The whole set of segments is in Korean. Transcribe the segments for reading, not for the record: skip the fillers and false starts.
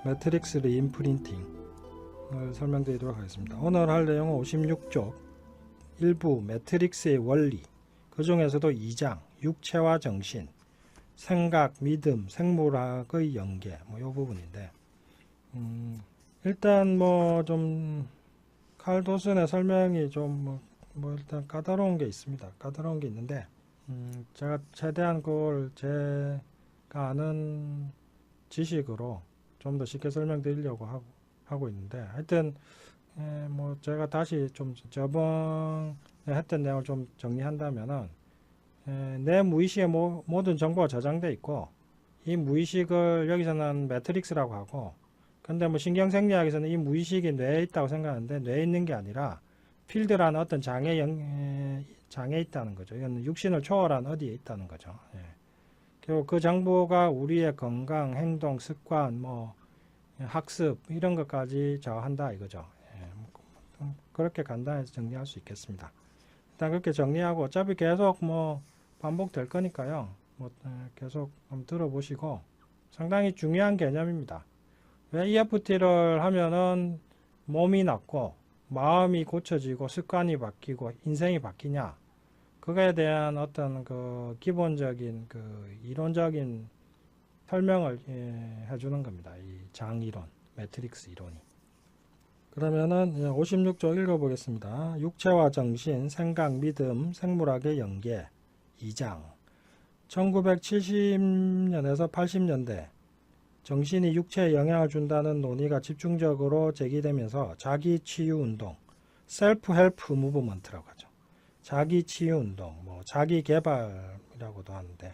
매트릭스 리인프린팅을 설명드리도록 하겠습니다. 오늘 할 내용은 56쪽 일부 매트릭스의 원리, 그 중에서도 2장 육체와 정신, 생각, 믿음, 생물학의 연계, 이 부분인데 일단 좀 칼 도슨의 설명이 좀 일단 까다로운 게 있습니다. 까다로운 게 있는데 제가 최대한 그걸 제가 아는 지식으로 좀 더 쉽게 설명드리려고 하고 있는데, 하여튼 제가 다시 좀 저번에 했던 내용을 좀 정리한다면은 내 무의식에 모든 정보가 저장되어 있고, 이 무의식을 여기서는 매트릭스라고 하고, 근데 신경생리학에서는 이 무의식이 뇌에 있다고 생각하는데 뇌에 있는 게 아니라 필드라는 어떤 장애에 있다는 거죠. 이건 육신을 초월한 어디에 있다는 거죠. 그리고 그 정보가 우리의 건강, 행동, 습관, 학습 이런 것까지 좌우한다 이거죠. 그렇게 간단해서 정리할 수 있겠습니다. 일단 그렇게 정리하고, 어차피 계속 반복될 거니까요. 계속 한번 들어보시고, 상당히 중요한 개념입니다. 왜 EFT를 하면은 몸이 낫고 마음이 고쳐지고 습관이 바뀌고 인생이 바뀌냐? 그거에 대한 어떤 그 기본적인 그 이론적인 설명을 해주는 겁니다. 이 장이론, 매트릭스 이론이. 그러면은 56쪽 읽어보겠습니다. 육체와 정신, 생각, 믿음, 생물학의 연계 2장. 1970년에서 80년대 정신이 육체에 영향을 준다는 논의가 집중적으로 제기되면서 자기 치유 운동, 셀프 헬프 무브먼트라고 하죠. 자기 치유 운동, 자기 개발이라고도 하는데,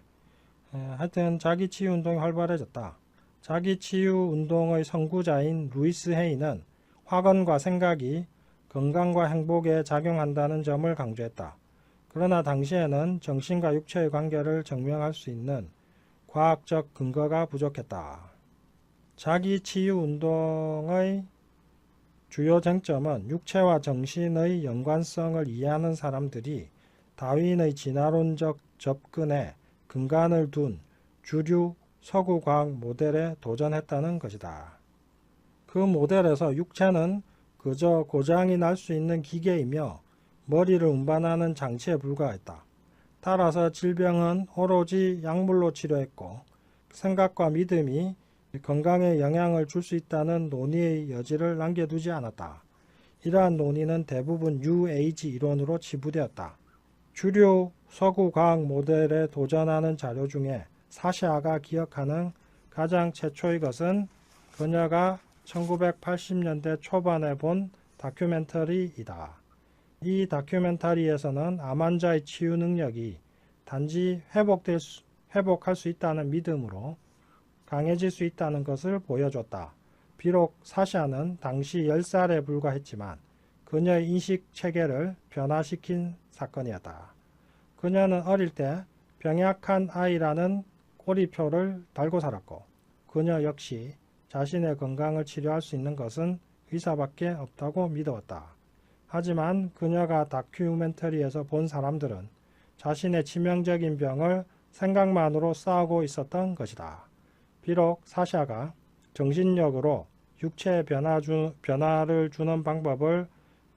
하여튼 자기 치유 운동이 활발해졌다. 자기 치유 운동의 선구자인 루이스 헤이는 확언과 생각이 건강과 행복에 작용한다는 점을 강조했다. 그러나 당시에는 정신과 육체의 관계를 증명할 수 있는 과학적 근거가 부족했다. 자기 치유 운동의 주요 쟁점은 육체와 정신의 연관성을 이해하는 사람들이 다윈의 진화론적 접근에 근간을 둔 주류 서구 과학 모델에 도전했다는 것이다. 그 모델에서 육체는 그저 고장이 날 수 있는 기계이며 머리를 운반하는 장치에 불과했다. 따라서 질병은 오로지 약물로 치료했고, 생각과 믿음이 건강에 영향을 줄 수 있다는 논의의 여지를 남겨두지 않았다. 이러한 논의는 대부분 뉴에이지 이론으로 치부되었다. 주류 서구 과학 모델에 도전하는 자료 중에 사샤가 기억하는 가장 최초의 것은 그녀가 1980년대 초반에 본 다큐멘터리이다. 이 다큐멘터리에서는 암 환자의 치유 능력이 단지 회복할 수 있다는 믿음으로 강해질 수 있다는 것을 보여줬다. 비록 사샤는 당시 10살에 불과했지만 그녀의 인식 체계를 변화시킨 사건이었다. 그녀는 어릴 때 병약한 아이라는 꼬리표를 달고 살았고, 그녀 역시 자신의 건강을 치료할 수 있는 것은 의사밖에 없다고 믿었다. 하지만 그녀가 다큐멘터리에서 본 사람들은 자신의 치명적인 병을 생각만으로 싸우고 있었던 것이다. 비록 사샤가 정신력으로 육체에 변화를 주는 방법을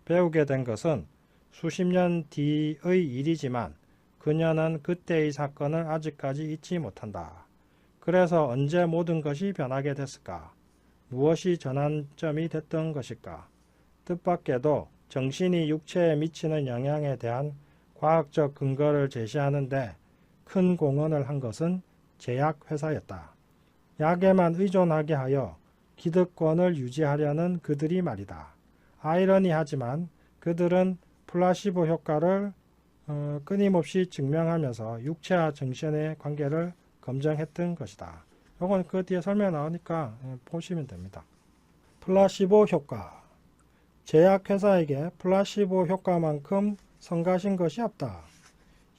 배우게 된 것은 수십 년 뒤의 일이지만 그녀는 그때의 사건을 아직까지 잊지 못한다. 그래서 언제 모든 것이 변하게 됐을까? 무엇이 전환점이 됐던 것일까? 뜻밖에도 정신이 육체에 미치는 영향에 대한 과학적 근거를 제시하는 데 큰 공헌을 한 것은 제약회사였다. 약에만 의존하게 하여 기득권을 유지하려는 그들이 말이다. 아이러니하지만 그들은 플라시보 효과를 끊임없이 증명하면서 육체와 정신의 관계를 검증했던 것이다. 이건 그 뒤에 설명 나오니까 보시면 됩니다. 플라시보 효과. 제약회사에게 플라시보 효과만큼 성가신 것이 없다.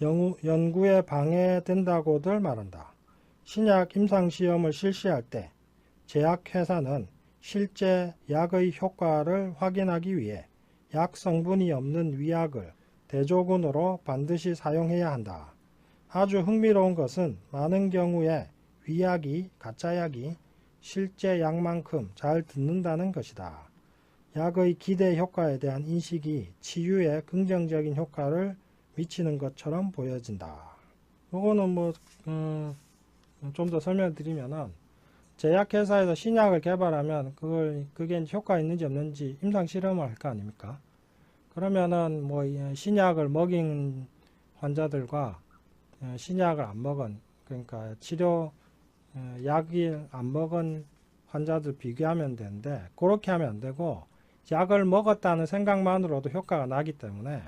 연구에 방해된다고들 말한다. 신약 임상시험을 실시할 때 제약회사는 실제 약의 효과를 확인하기 위해 약 성분이 없는 위약을 대조군으로 반드시 사용해야 한다. 아주 흥미로운 것은 많은 경우에 위약이, 가짜약이 실제 약만큼 잘 듣는다는 것이다. 약의 기대 효과에 대한 인식이 치유에 긍정적인 효과를 미치는 것처럼 보여진다. 요거는 뭐 좀 더 설명드리면은 제약회사에서 신약을 개발하면 그게 효과 있는지 없는지 임상 실험을 할 거 아닙니까? 그러면은 뭐 신약을 먹인 환자들과 신약을 안 먹은, 그러니까 치료 약을 안 먹은 환자들 비교하면 되는데, 그렇게 하면 안 되고 약을 먹었다는 생각만으로도 효과가 나기 때문에,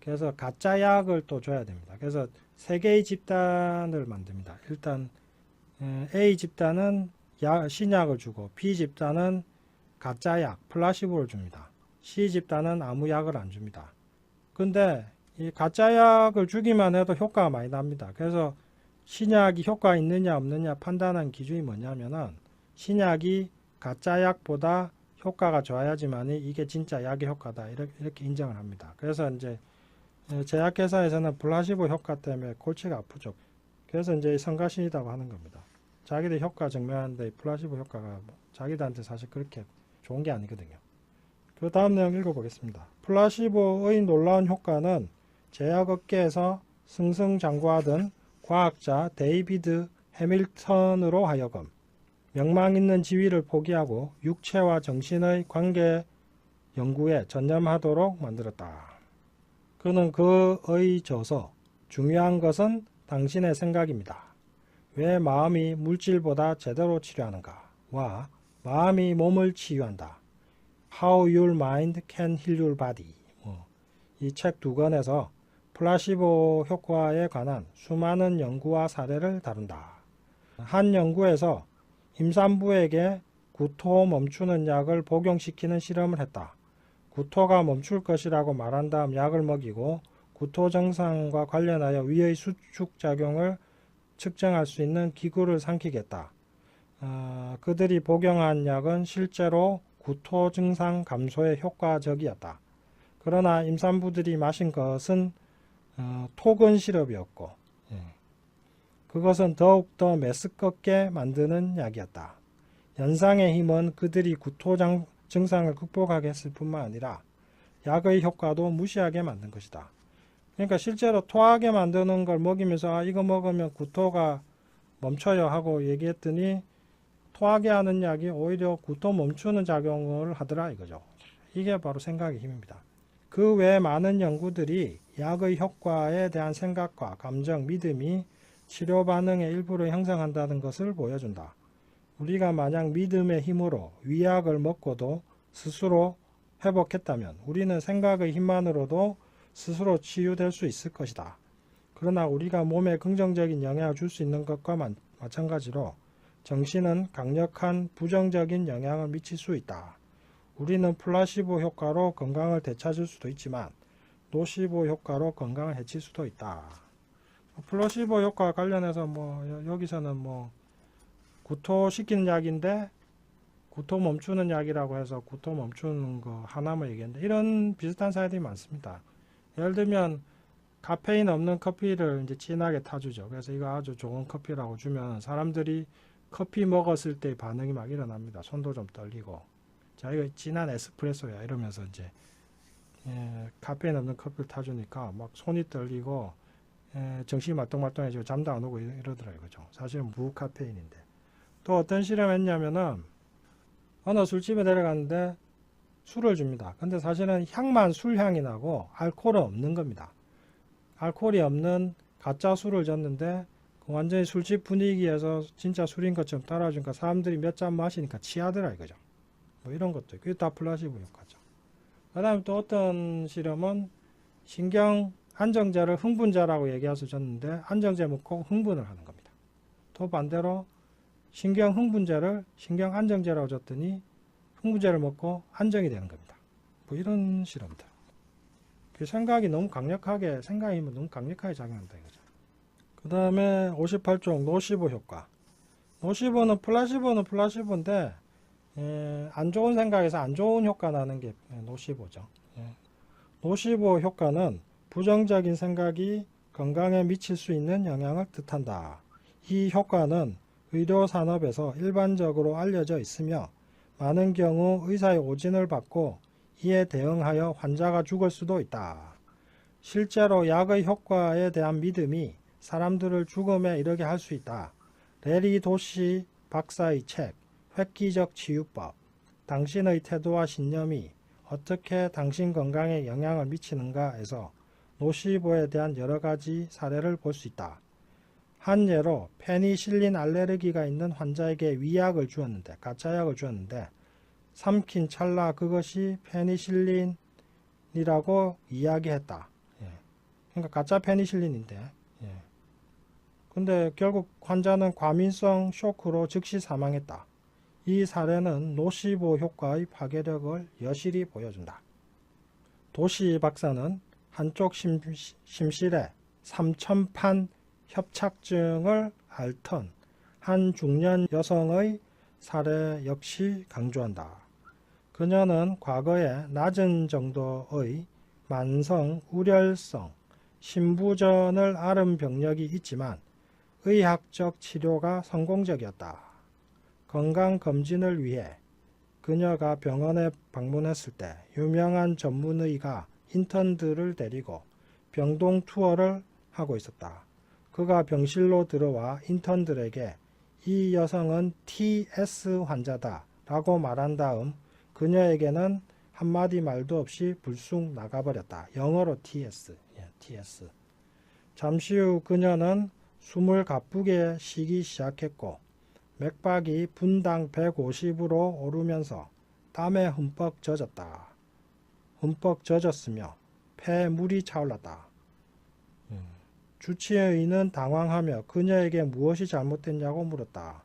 그래서 가짜 약을 또 줘야 됩니다. 그래서 세 개의 집단을 만듭니다. 일단 A 집단은 신약을 주고, B 집단은 가짜 약, 플라시보를 줍니다. C 집단은 아무 약을 안 줍니다. 근데 이 가짜 약을 주기만 해도 효과가 많이 납니다. 그래서 신약이 효과 있느냐 없느냐 판단하는 기준이 뭐냐면은, 신약이 가짜 약보다 효과가 좋아야지만이 이게 진짜 약의 효과다, 이렇게 인정을 합니다. 그래서 이제 제약회사에서는 플라시보 효과 때문에 골치가 아프죠. 그래서 이제 성가신이라고 하는 겁니다. 자기들 효과 증명하는데 플라시보 효과가 자기들한테 사실 그렇게 좋은 게 아니거든요. 그 다음 내용 읽어보겠습니다. 플라시보의 놀라운 효과는 제약업계에서 승승장구하던 과학자 데이비드 해밀턴으로 하여금 명망 있는 지위를 포기하고 육체와 정신의 관계 연구에 전념하도록 만들었다. 그는 그의 저서 중요한 것은 당신의 생각입니다. 왜 마음이 물질보다 제대로 치료하는가? 와 마음이 몸을 치유한다. How your mind can heal your body. 이 책 두 권에서 플라시보 효과에 관한 수많은 연구와 사례를 다룬다. 한 연구에서 임산부에게 구토 멈추는 약을 복용시키는 실험을 했다. 구토가 멈출 것이라고 말한 다음 약을 먹이고 구토 증상과 관련하여 위의 수축작용을 측정할 수 있는 기구를 삼키겠다. 그들이 복용한 약은 실제로 구토 증상 감소에 효과적이었다. 그러나 임산부들이 마신 것은 토근 시럽이었고, 그것은 더욱더 메스껍게 만드는 약이었다. 연상의 힘은 그들이 구토 증상을 극복하게 했을 뿐만 아니라 약의 효과도 무시하게 만든 것이다. 그러니까 실제로 토하게 만드는 걸 먹이면서 이거 먹으면 구토가 멈춰요 하고 얘기했더니 토하게 하는 약이 오히려 구토 멈추는 작용을 하더라 이거죠. 이게 바로 생각의 힘입니다. 그 외 많은 연구들이 약의 효과에 대한 생각과 감정, 믿음이 치료 반응의 일부를 형성한다는 것을 보여준다. 우리가 만약 믿음의 힘으로 위약을 먹고도 스스로 회복했다면 우리는 생각의 힘만으로도 스스로 치유될 수 있을 것이다. 그러나 우리가 몸에 긍정적인 영향을 줄 수 있는 것과 마찬가지로 정신은 강력한 부정적인 영향을 미칠 수 있다. 우리는 플라시보 효과로 건강을 되찾을 수도 있지만 노시보 효과로 건강을 해칠 수도 있다. 플라시보 효과 관련해서 여기서는 구토시키는 약인데 구토 멈추는 약이라고 해서 구토 멈추는 거 하나만 얘기했는데 이런 비슷한 사례들이 많습니다. 예를 들면 카페인 없는 커피를 이제 진하게 타주죠. 그래서 이거 아주 좋은 커피라고 주면 사람들이 커피 먹었을 때 반응이 막 일어납니다. 손도 좀 떨리고 자 이거 진한 에스프레소야 이러면서 이제 카페인 없는 커피를 타주니까 막 손이 떨리고 정신이 말똥말똥해지고 잠도 안 오고 이러더라고요. 그죠? 사실은 무카페인인데. 또 어떤 실험했냐면은 어느 술집에 데려갔는데 술을 줍니다. 근데 사실은 향만 술향이 나고 알코올은 없는 겁니다. 알코올이 없는 가짜 술을 줬는데 완전히 술집 분위기에서 진짜 술인 것처럼 따라주니까 사람들이 몇 잔 마시니까 취하더라 이거죠. 이런 것도 있고, 그게 다 플라시보 효과죠. 그 다음에 또 어떤 실험은 신경 안정제를 흥분제라고 얘기해서 줬는데 안정제 먹고 흥분을 하는 겁니다. 또 반대로 신경 흥분제를 신경 안정제라고 줬더니 흥분제를 먹고 안정이 되는 겁니다. 이런 실험들. 그 생각이 너무 강력하게, 생각의 힘은 너무 강력하게 작용한다 이거죠. 그 다음에 58종 노시보 효과. 노시보는 플라시보인데 안 좋은 생각에서 안 좋은 효과 나는 게 노시보죠. 노시보 효과는 부정적인 생각이 건강에 미칠 수 있는 영향을 뜻한다. 이 효과는 의료산업에서 일반적으로 알려져 있으며 많은 경우 의사의 오진을 받고 이에 대응하여 환자가 죽을 수도 있다. 실제로 약의 효과에 대한 믿음이 사람들을 죽음에 이르게 할 수 있다. 레리 도시 박사의 책 획기적 치유법, 당신의 태도와 신념이 어떻게 당신 건강에 영향을 미치는가에서 노시보에 대한 여러 가지 사례를 볼 수 있다. 한 예로 페니실린 알레르기가 있는 환자에게 위약을 주었는데, 가짜약을 주었는데 삼킨 찰나 그것이 페니실린이라고 이야기했다. 그러니까 가짜 페니실린인데, 근데 결국 환자는 과민성 쇼크로 즉시 사망했다. 이 사례는 노시보 효과의 파괴력을 여실히 보여준다. 도시 박사는 한쪽 심실에 3천판 협착증을 앓던 한 중년 여성의 사례 역시 강조한다. 그녀는 과거에 낮은 정도의 만성 우렬성 심부전을 앓은 병력이 있지만 의학적 치료가 성공적이었다. 건강검진을 위해 그녀가 병원에 방문했을 때 유명한 전문의가 인턴들을 데리고 병동 투어를 하고 있었다. 그가 병실로 들어와 인턴들에게 이 여성은 TS 환자다 라고 말한 다음 그녀에게는 한마디 말도 없이 불쑥 나가버렸다. 영어로 TS. 잠시 후 그녀는 숨을 가쁘게 쉬기 시작했고 맥박이 분당 150으로 오르면서 땀에 흠뻑 젖었다. 흠뻑 젖었으며 폐에 물이 차올랐다. 주치의는 당황하며 그녀에게 무엇이 잘못됐냐고 물었다.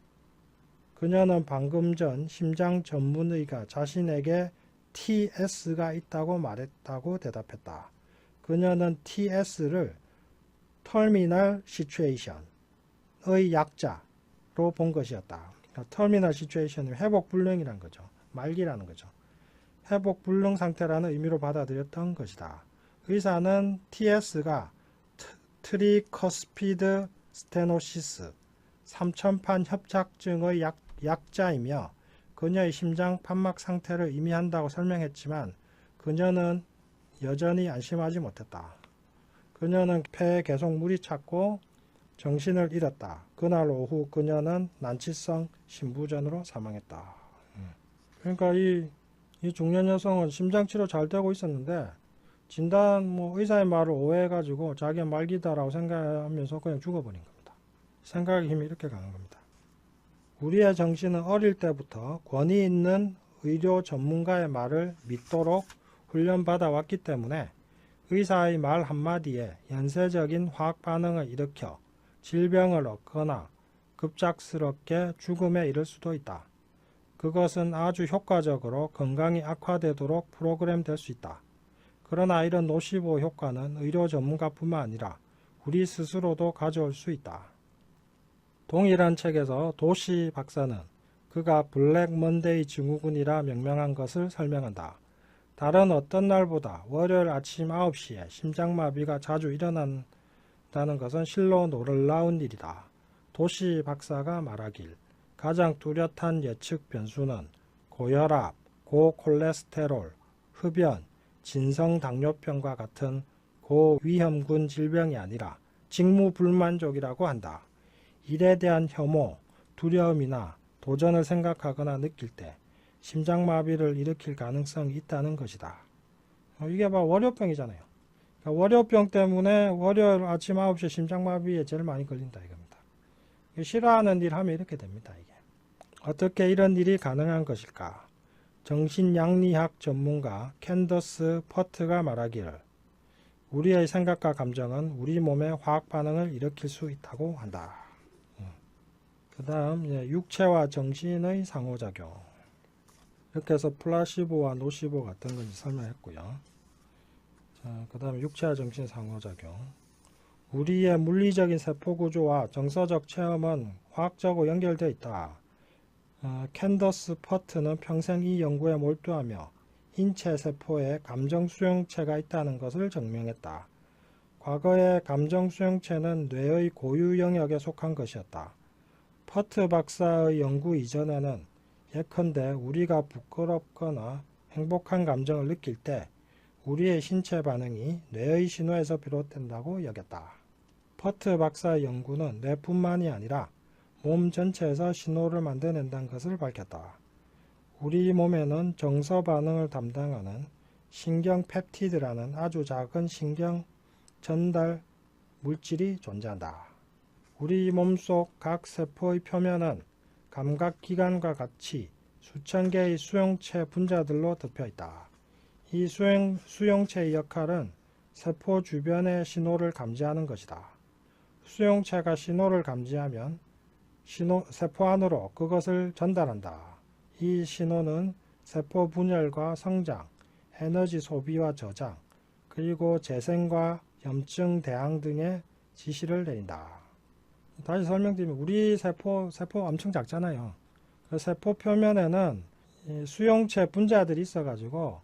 그녀는 방금 전 심장 전문의가 자신에게 TS가 있다고 말했다고 대답했다. 그녀는 TS를 터미널 시츄에이션의 약자로 본 것이었다. 터미널 시츄에이션은 회복불능이라는 거죠. 말기라는 거죠. 회복불능 상태라는 의미로 받아들였던 것이다. 의사는 TS가 트리커스피드 스테노시스 3천판 협착증의 약자이며 그녀의 심장 판막 상태를 의미한다고 설명했지만 그녀는 여전히 안심하지 못했다. 그녀는 폐에 계속 물이 찼고 정신을 잃었다. 그날 오후 그녀는 난치성 심부전으로 사망했다. 그러니까 이 중년 여성은 심장치료 잘 되고 있었는데 진단 의사의 말을 오해해가지고 자기가 말기다라고 생각하면서 그냥 죽어버린 겁니다. 생각의 힘이 이렇게 강한 겁니다. 우리의 정신은 어릴 때부터 권위 있는 의료 전문가의 말을 믿도록 훈련받아 왔기 때문에 의사의 말 한마디에 연쇄적인 화학 반응을 일으켜 질병을 얻거나 급작스럽게 죽음에 이를 수도 있다. 그것은 아주 효과적으로 건강이 악화되도록 프로그램될 수 있다. 그러나 이런 노시보 효과는 의료 전문가뿐만 아니라 우리 스스로도 가져올 수 있다. 동일한 책에서 도시 박사는 그가 블랙 먼데이 증후군이라 명명한 것을 설명한다. 다른 어떤 날보다 월요일 아침 9시에 심장마비가 자주 일어난다는 것은 실로 놀라운 일이다. 도시 박사가 말하길 가장 뚜렷한 예측 변수는 고혈압, 고콜레스테롤, 흡연, 진성당뇨병과 같은 고위험군 질병이 아니라 직무불만족이라고 한다. 일에 대한 혐오, 두려움이나 도전을 생각하거나 느낄 때 심장마비를 일으킬 가능성이 있다는 것이다. 이게 바로 월요병이잖아요. 그러니까 월요병 때문에 월요일 아침 9시에 심장마비에 제일 많이 걸린다 이겁니다. 싫어하는 일 하면 이렇게 됩니다. 이게. 어떻게 이런 일이 가능한 것일까? 정신양리학 전문가 캔더스 퍼트가 말하기를 우리의 생각과 감정은 우리 몸의 화학 반응을 일으킬 수 있다고 한다. 그 다음 육체와 정신의 상호작용. 이렇게 해서 플라시보와 노시보 같은 걸 설명했고요. 그 다음에 육체와 정신 상호작용. 우리의 물리적인 세포구조와 정서적 체험은 화학적으로 연결되어 있다. 캔더스 퍼트는 평생 이 연구에 몰두하며 인체 세포에 감정 수용체가 있다는 것을 증명했다. 과거의 감정 수용체는 뇌의 고유 영역에 속한 것이었다. 퍼트 박사의 연구 이전에는 예컨대 우리가 부끄럽거나 행복한 감정을 느낄 때 우리의 신체 반응이 뇌의 신호에서 비롯된다고 여겼다. 퍼트 박사의 연구는 뇌뿐만이 아니라 몸 전체에서 신호를 만들어낸다는 것을 밝혔다. 우리 몸에는 정서 반응을 담당하는 신경 펩티드라는 아주 작은 신경 전달 물질이 존재한다. 우리 몸속 각 세포의 표면은 감각기관과 같이 수천 개의 수용체 분자들로 덮여 있다. 이 수용체의 역할은 세포 주변의 신호를 감지하는 것이다. 수용체가 신호를 감지하면 세포 안으로 그것을 전달한다. 이 신호는 세포 분열과 성장, 에너지 소비와 저장, 그리고 재생과 염증 대항 등의 지시를 내린다. 다시 설명드리면 우리 세포 엄청 작잖아요. 그 세포 표면에는 수용체 분자들이 있어가지고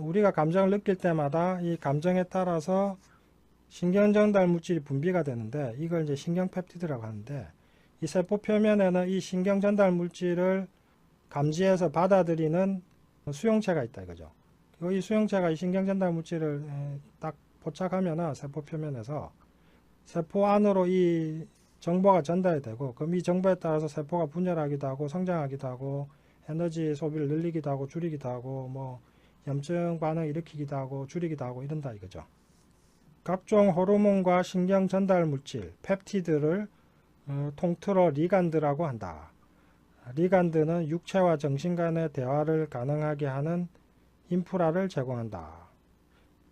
우리가 감정을 느낄 때마다 이 감정에 따라서 신경 전달 물질이 분비가 되는데 이걸 이제 신경 펩티드라고 하는데 이 세포 표면에는 이 신경 전달 물질을 감지해서 받아들이는 수용체가 있다 이거죠. 그리고 이 수용체가 이 신경 전달 물질을 딱 포착하면은 세포 표면에서 세포 안으로 이 정보가 전달이 되고 그럼 이 정보에 따라서 세포가 분열하기도 하고 성장하기도 하고 에너지 소비를 늘리기도 하고 줄이기도 하고 뭐 염증 반응 일으키기도 하고 줄이기도 하고 이런다 이거죠. 각종 호르몬과 신경 전달 물질, 펩티드를 통틀어 리간드라고 한다. 리간드는 육체와 정신 간의 대화를 가능하게 하는 인프라를 제공한다.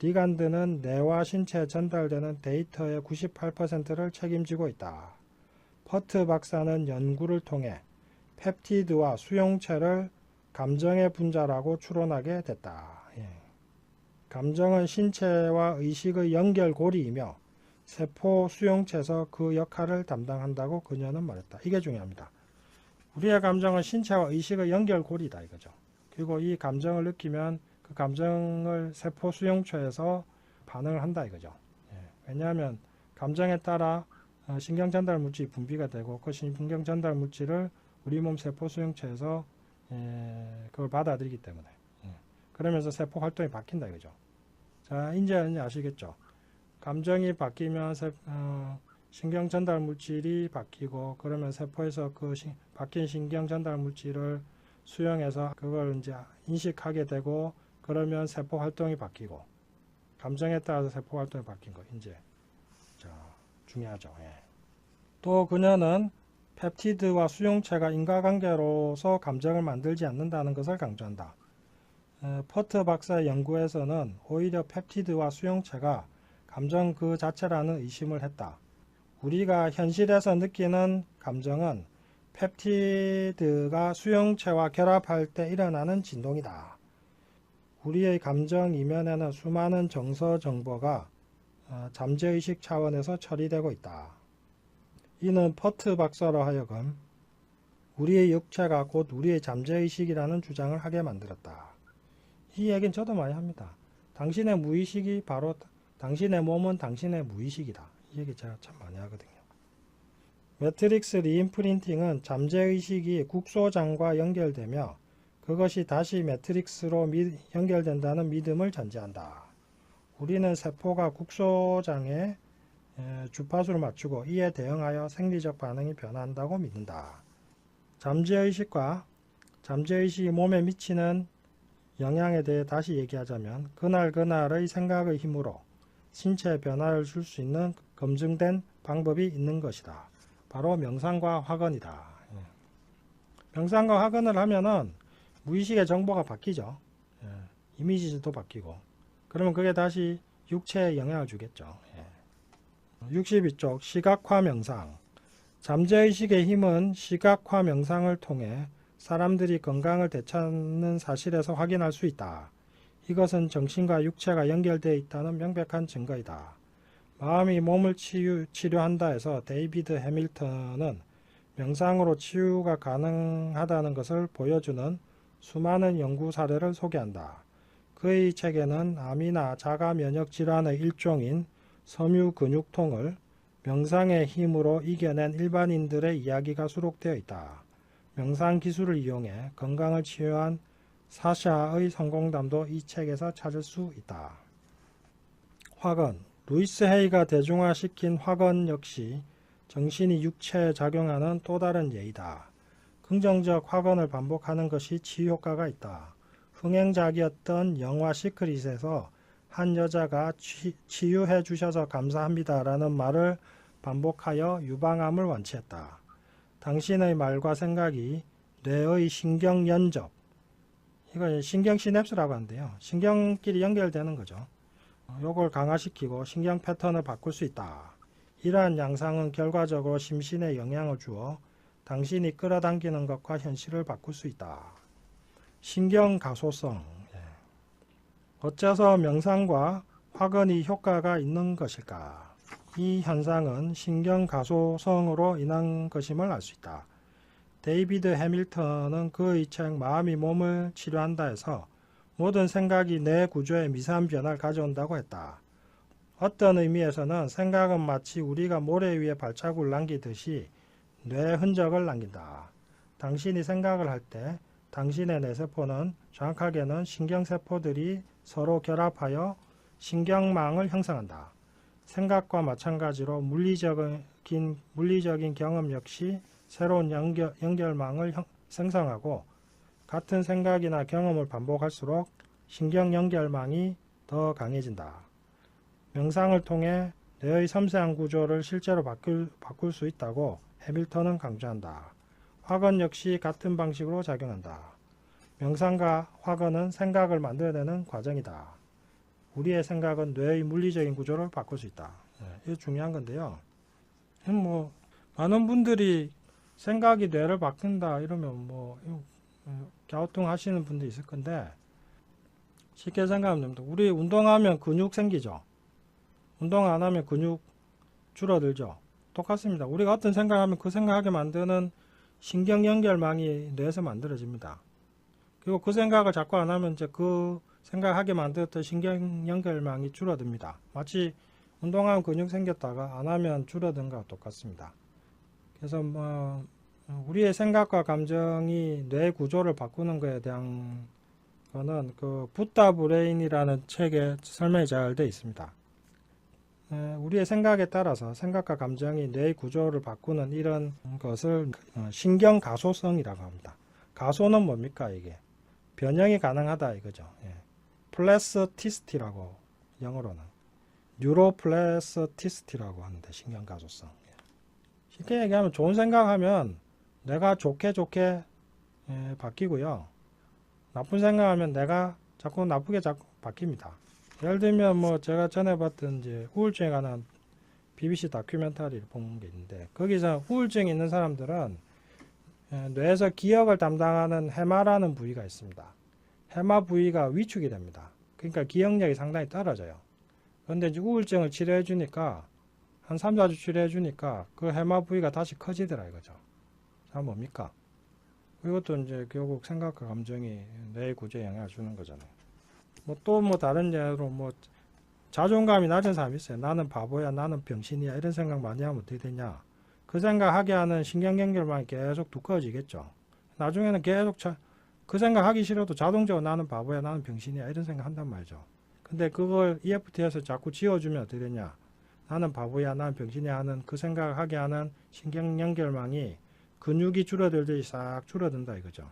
리간드는 뇌와 신체에 전달되는 데이터의 98%를 책임지고 있다. 퍼트 박사는 연구를 통해 펩티드와 수용체를 감정의 분자라고 추론하게 됐다. 감정은 신체와 의식의 연결고리이며 세포 수용체에서 그 역할을 담당한다고 그녀는 말했다. 이게 중요합니다. 우리의 감정은 신체와 의식의 연결고리다 이거죠. 그리고 이 감정을 느끼면 그 감정을 세포 수용체에서 반응을 한다 이거죠. 왜냐하면 감정에 따라 신경 전달 물질이 분비가 되고 그 신경 전달 물질을 우리 몸 세포 수용체에서 그걸 받아들이기 때문에 그러면서 세포 활동이 바뀐다 이거죠. 자, 이제 아시겠죠? 감정이 바뀌면 신경 전달 물질이 바뀌고 그러면 세포에서 그 바뀐 신경 전달 물질을 수용해서 그걸 이제 인식하게 되고 그러면 세포 활동이 바뀌고 감정에 따라서 세포 활동이 바뀐 거 이제 자, 중요하죠. 또 그녀는 펩티드와 수용체가 인과관계로서 감정을 만들지 않는다는 것을 강조한다. 퍼트 박사의 연구에서는 오히려 펩티드와 수용체가 감정 그 자체라는 의심을 했다. 우리가 현실에서 느끼는 감정은 펩티드가 수용체와 결합할 때 일어나는 진동이다. 우리의 감정 이면에는 수많은 정서 정보가 잠재의식 차원에서 처리되고 있다. 이는 퍼트 박사로 하여금 우리의 육체가 곧 우리의 잠재의식이라는 주장을 하게 만들었다. 이 얘기는 저도 많이 합니다. 당신의 무의식이 바로 당신의 몸은 당신의 무의식이다. 이 얘기 제가 참 많이 하거든요. 매트릭스 리인프린팅은 잠재의식이 국소장과 연결되며 그것이 다시 매트릭스로 연결된다는 믿음을 전제한다. 우리는 세포가 국소장에 주파수를 맞추고 이에 대응하여 생리적 반응이 변한다고 믿는다. 잠재의식과 잠재의식이 몸에 미치는 영향에 대해 다시 얘기하자면 그날그날의 생각의 힘으로 신체에 변화를 줄 수 있는 검증된 방법이 있는 것이다. 바로 명상과 확언이다. 명상과 확언을 하면은 무의식의 정보가 바뀌죠. 이미지도 바뀌고 그러면 그게 다시 육체에 영향을 주겠죠. 62쪽 시각화 명상. 잠재의식의 힘은 시각화 명상을 통해 사람들이 건강을 되찾는 사실에서 확인할 수 있다. 이것은 정신과 육체가 연결되어 있다는 명백한 증거이다. 마음이 몸을 치료한다 해서 데이비드 해밀턴은 명상으로 치유가 가능하다는 것을 보여주는 수많은 연구 사례를 소개한다. 그의 책에는 암이나 자가 면역 질환의 일종인 섬유 근육통을 명상의 힘으로 이겨낸 일반인들의 이야기가 수록되어 있다. 명상 기술을 이용해 건강을 치유한 사샤의 성공담도 이 책에서 찾을 수 있다. 확언. 루이스 헤이가 대중화시킨 확언 역시 정신이 육체에 작용하는 또 다른 예이다. 긍정적 확언을 반복하는 것이 치유 효과가 있다. 흥행작이었던 영화 시크릿에서 한 여자가 치유해 주셔서 감사합니다라는 말을 반복하여 유방암을 완치했다. 당신의 말과 생각이 뇌의 신경 연접, 이거 신경 시냅스라고 하는데요. 신경끼리 연결되는 거죠. 요걸 강화시키고 신경 패턴을 바꿀 수 있다. 이러한 양상은 결과적으로 심신에 영향을 주어 당신이 끌어당기는 것과 현실을 바꿀 수 있다. 신경 가소성. 어째서 명상과 확언이 효과가 있는 것일까? 이 현상은 신경 가소성으로 인한 것임을 알 수 있다. 데이비드 해밀턴은 그의 책 마음이 몸을 치료한다에서 모든 생각이 뇌 구조에 미세한 변화를 가져온다고 했다. 어떤 의미에서는 생각은 마치 우리가 모래 위에 발자국을 남기듯이 뇌 흔적을 남긴다. 당신이 생각을 할 때 당신의 뇌세포는 정확하게는 신경세포들이 서로 결합하여 신경망을 형성한다. 생각과 마찬가지로 물리적인 경험 역시 새로운 연결망을 생성하고 같은 생각이나 경험을 반복할수록 신경 연결망이 더 강해진다. 명상을 통해 뇌의 섬세한 구조를 실제로 바꿀 수 있다고 해밀턴은 강조한다. 확언 역시 같은 방식으로 작용한다. 명상과 확언은 생각을 만들어내는 과정이다. 우리의 생각은 뇌의 물리적인 구조를 바꿀 수 있다. 이게 중요한 건데요. 많은 분들이 생각이 뇌를 바꾼다 이러면 갸우뚱하시는 분도 있을 건데, 쉽게 생각하면 됩니다. 우리 운동하면 근육 생기죠. 운동 안 하면 근육 줄어들죠. 똑같습니다. 우리가 어떤 생각하면 그 생각하게 만드는 신경 연결망이 뇌에서 만들어집니다. 그리고 그 생각을 자꾸 안 하면 이제 그 생각하게 만들었던 신경 연결망이 줄어듭니다. 마치 운동하면 근육 생겼다가 안 하면 줄어든 거와 똑같습니다. 그래서 우리의 생각과 감정이 뇌 구조를 바꾸는 것에 대한 거는 그 붓다 브레인이라는 책에 설명이 잘 되어 있습니다. 우리의 생각에 따라서 생각과 감정이 뇌의 구조를 바꾸는 이런 것을 신경 가소성이라고 합니다. 가소는 뭡니까 이게? 변형이 가능하다 이거죠. 플라스티시티라고 영어로는 뉴로플라스티시티라고 하는데 신경 가소성. 쉽게 얘기하면 좋은 생각하면 내가 좋게 바뀌고요. 나쁜 생각하면 내가 자꾸 나쁘게 바뀝니다. 예를 들면 제가 전에 봤던 이제 우울증에 관한 BBC 다큐멘터리를 본 게 있는데, 거기서 우울증이 있는 사람들은 뇌에서 기억을 담당하는 해마라는 부위가 있습니다. 해마 부위가 위축이 됩니다. 그러니까 기억력이 상당히 떨어져요. 그런데 이제 우울증을 치료해 주니까 한 3, 4주 치료해 주니까 그 해마 부위가 다시 커지더라 이거죠. 자, 뭡니까? 이것도 이제 결국 생각과 감정이 뇌의 구조에 영향을 주는 거잖아요. 다른 예로 자존감이 낮은 사람이 있어요. 나는 바보야, 나는 병신이야, 이런 생각 많이 하면 어떻게 되냐? 그 생각하게 하는 신경 연결망이 계속 두꺼워지겠죠. 나중에는 계속 그 생각하기 싫어도 자동적으로 나는 바보야, 나는 병신이야, 이런 생각 한단 말이죠. 근데 그걸 EFT에서 자꾸 지워주면 어떻게 되냐? 나는 바보야, 나는 병신이야 하는 그 생각하게 하는 신경 연결망이 근육이 줄어들듯이 싹 줄어든다 이거죠.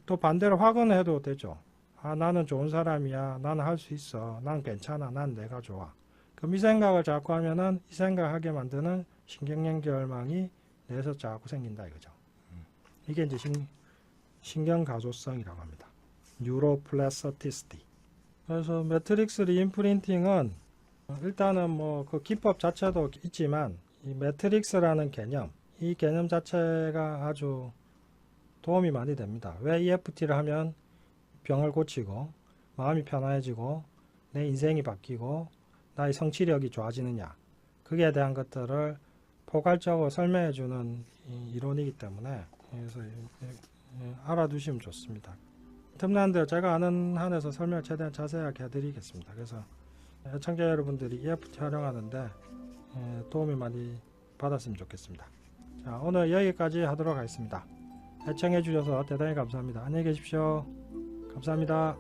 또 반대로 확언해도 되죠. 나는 좋은 사람이야. 나는 할 수 있어. 난 괜찮아. 난 내가 좋아. 그럼 이 생각을 자꾸 하면은 이 생각하게 만드는 신경연결망이 뇌에서 자꾸 생긴다 이거죠. 이게 이제 신경 가소성이라고 합니다. 뉴로플라스티시티. 그래서 매트릭스 리인프린팅은 일단은 그 기법 자체도 있지만 이 매트릭스라는 개념, 이 개념 자체가 아주 도움이 많이 됩니다. 왜 EFT를 하면 병을 고치고 마음이 편안해지고 내 인생이 바뀌고 나의 성취력이 좋아지느냐, 거기에 대한 것들을 포괄적으로 설명해주는 이론이기 때문에 그래서 알아두시면 좋습니다. 틈난 대로 제가 아는 한에서 설명을 최대한 자세하게 해드리겠습니다. 그래서 애청자 여러분들이 EFT 활용하는데 도움이 많이 받았으면 좋겠습니다. 자, 오늘 여기까지 하도록 하겠습니다. 시청해 주셔서 대단히 감사합니다. 안녕히 계십시오. 감사합니다.